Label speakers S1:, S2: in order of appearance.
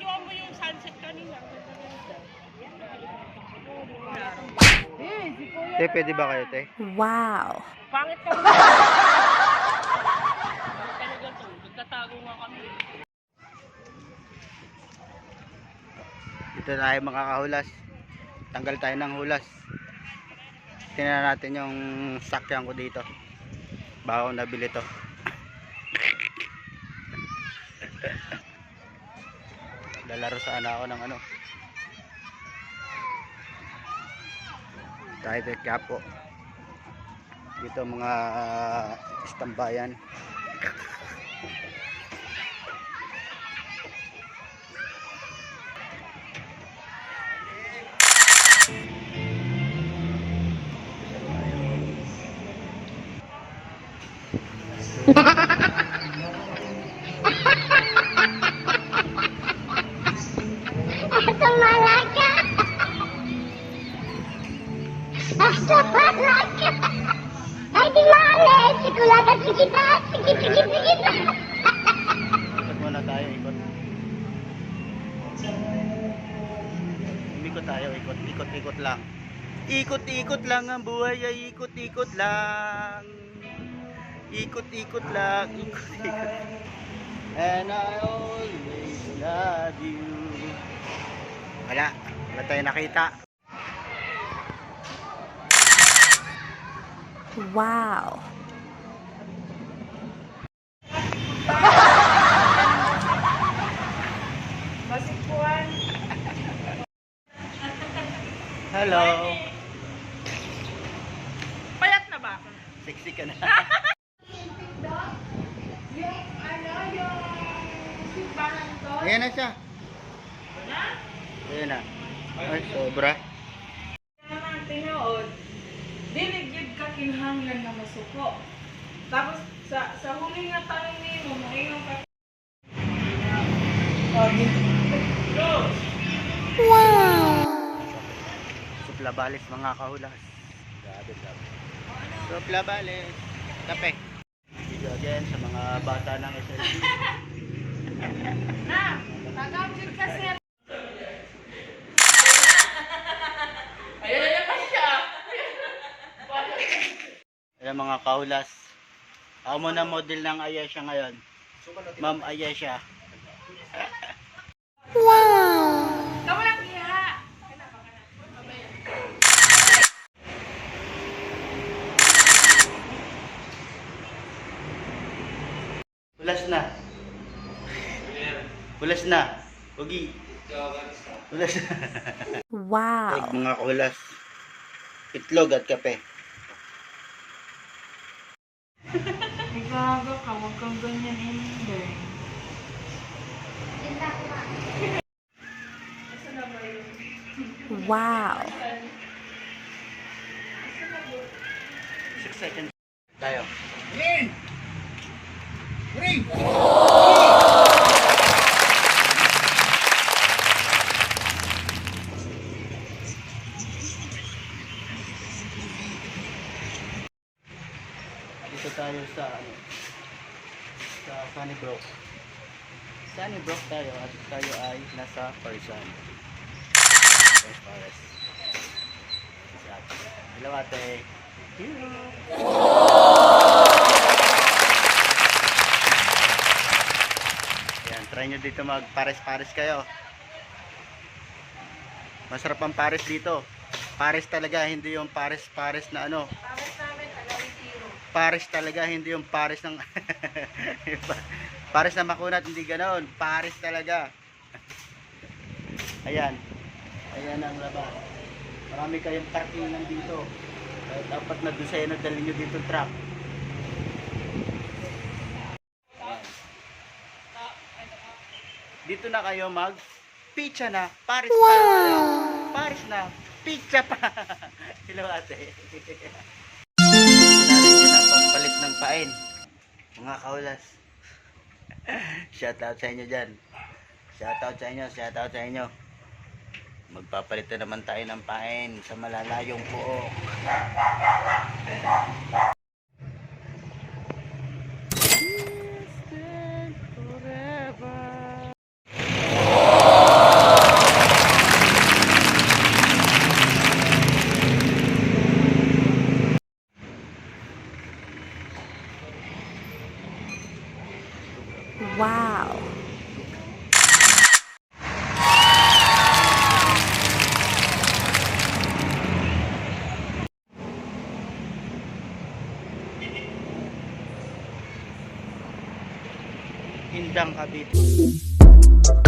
S1: Iwan mo yung sunset kanina.
S2: Te, pwede ba kayo, te?
S3: Wow.
S1: Pangit ka mo. Talaga to. Nagtatago nga kami.
S2: Dito tayo makakahulas. Tanggal tayo ng hulas. Tingnan natin yung sakyan ko dito. Baka ko nabili to. Lalaro sana ako ng ano. Tayo kapo. Dito mga istambayan.
S4: Basta malaga. Ay, di mali. Sigurado, sige na. Sige na.
S2: Ikot muna tayo, ikot. Ikot tayo, ikot lang. Ikot lang ang buhay ay ikot lang. Ikot lang. And I always love you. Wala tayo nakita.
S3: Wow.
S2: Hello.
S1: Payat na ba?
S2: Sexy ka na. Ayan na siya. Ayan na. Ay, sobra.
S5: Naman tinuod, diligyod ka kinahanglan na masuko. Tapos sa huli nga tanong ni mo, maingong ka.
S2: Supla balis mga kahulas. Grabe. Supla balis. Kape. Video again sa mga bata ng SLB.
S5: Na, tagawin ka sir.
S1: Ayun na pa siya.
S2: Ayan mga kahulas. Ako muna model ng Ayesha ngayon. Ma'am Ayesha.
S5: Kamu lang iha.
S2: Hulas na. Ugi. Hulas na.
S3: Wow.
S2: Egg mga kahulas. Itlog at kape.
S5: Igaga ka, huwag kang ganyan hindi.
S3: Wow.
S2: 6 seconds. Tayo. Dito tayo sa sa Sunnybrook. Sunnybrook tayo at tayo ay nasa Parsan. Forest. Hello ate. Yan, try nyo dito mag pares-pares kayo. Masarap ang pares dito. Pares talaga, hindi yung pares-pares na ano.
S5: Tapos namin, tagawitiro.
S2: Pares talaga, hindi yung pares ng pares na makunat, hindi ganoon. Pares talaga. Ayan. Ayan ang labas. Marami kayong parkingan dito. Kaya dapat na doon sa'yo nadali nyo dito truck. Ayan. Dito na kayo mag pizza na. Pares pa. Pares na. Pizza pa. Hello ate. Narin na pampalit ng pain. Mga kaulas. Shout out sa inyo dyan. Shout out sa inyo. Shout out sa inyo. Magpapalit na naman tayo ng pain sa malalayong puok. Forever.
S3: Wow.
S2: Indang Cavite.